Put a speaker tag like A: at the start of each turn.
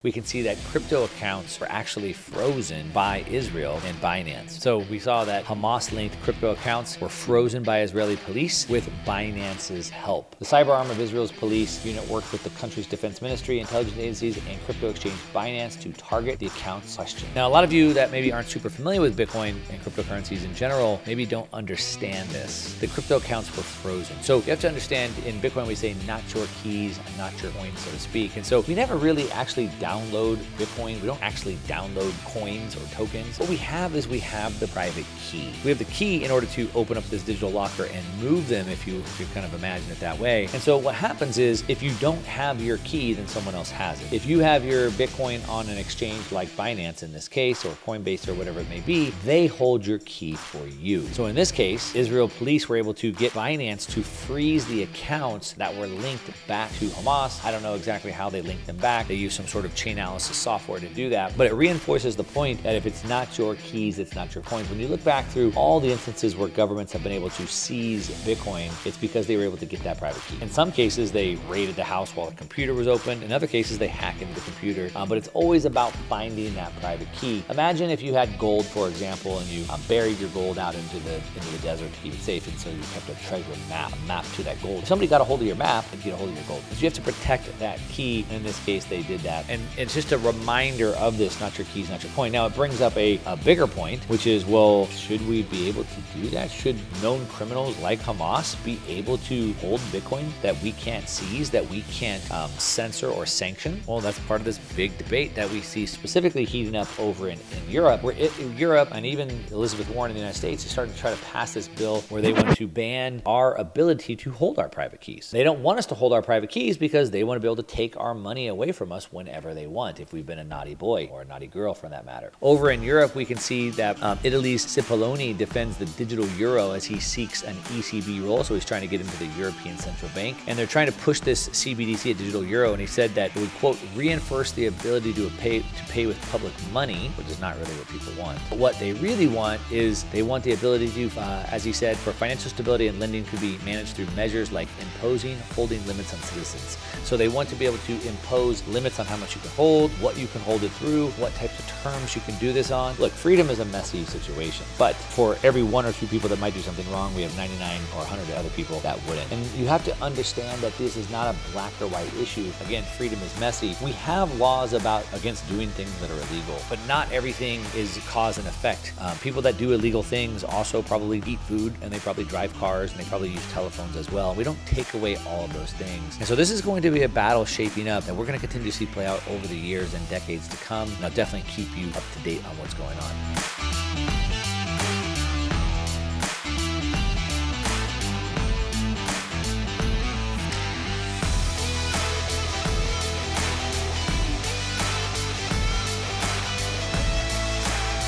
A: we can see that crypto accounts were actually frozen by Israel and Binance. So we saw that Hamas-linked crypto accounts were frozen by Israeli police with Binance's help. The cyber arm of Israel's police unit worked with the country's defense ministry, intelligence agencies, and crypto exchange Binance to target the accounts questioned. Now, a lot of you that maybe aren't super familiar with Bitcoin and cryptocurrencies in general maybe don't understand this. The crypto accounts were frozen. So you have to understand, in Bitcoin we say not your keys, not your coins, so to speak. And so we never really actually download Bitcoin. We don't actually download coins or tokens. What we have is we have the private key. We have the key in order to open up this digital locker and move them, if you kind of imagine it that way. And so what happens is, if you don't have your key, then someone else has it. If you have your Bitcoin on an exchange like Binance in this case, or Coinbase or whatever it may be, they hold your key for you. So in this case, Israel police were able to get Binance to freeze the accounts that were linked back to Hamas. I don't know exactly how they linked them back. They use some sort of chain analysis software to do that, but it reinforces the point that if it's not your keys, it's not your coins. When you look back through all the instances where governments have been able to seize Bitcoin, it's because they were able to get that private key. In some cases, they raided the house while the computer was open. In other cases, they hack into the computer, but it's always about finding that private key. Imagine if you had gold, for example, and you buried your gold out into the desert to keep it safe, and so you kept a treasure map to that gold. If somebody got a hold of your map, they'd get a hold of your gold. So you have to protect that key. In this case, they did that. And it's just a reminder of this, not your keys, not your coin. Now, it brings up a bigger point, which is, well, should we be able to do that? Should known criminals like Hamas be able to hold Bitcoin that we can't seize, that we can't censor or sanction? Well, that's part of this big debate that we see specifically heating up over in Europe, where Europe and even Elizabeth Warren in the United States is starting to try to pass this bill where they want to ban our ability to hold our private keys. They don't want us to hold our private keys because they want to be able to take our money away from us whenever they want, if we've been a naughty boy or a naughty girl for that matter. Over in Europe, we can see that Italy's Cipollone defends the digital euro as he seeks an ECB role, so he's trying to get into the European Central Bank, and they're trying to push this CBDC, a digital euro, and he said that it would, quote, reinforce the ability to pay with public money, which is not really what people want. But what they really want is they want the ability to, as he said, for financial stability and lending could be managed through measures like imposing holding limits on citizens. So they want to be able to impose limits on how much you can hold, what you can hold it through, what types of terms you can do this on. Look, freedom is a messy situation, but for every one or two people that might do something wrong, we have 99 or 100 other people that wouldn't. And you have to understand that this is not a black or white issue. Again, freedom is messy. We have laws against doing things that are illegal, but not everything is cause and effect. People that do illegal things also probably eat food, and they probably drive cars, and they probably use telephones as well. We don't take away all of those things. And so this is going to be a battle shaping up that we're going to continue to see play out over the years and decades to come. And I'll definitely keep you up to date on what's going on.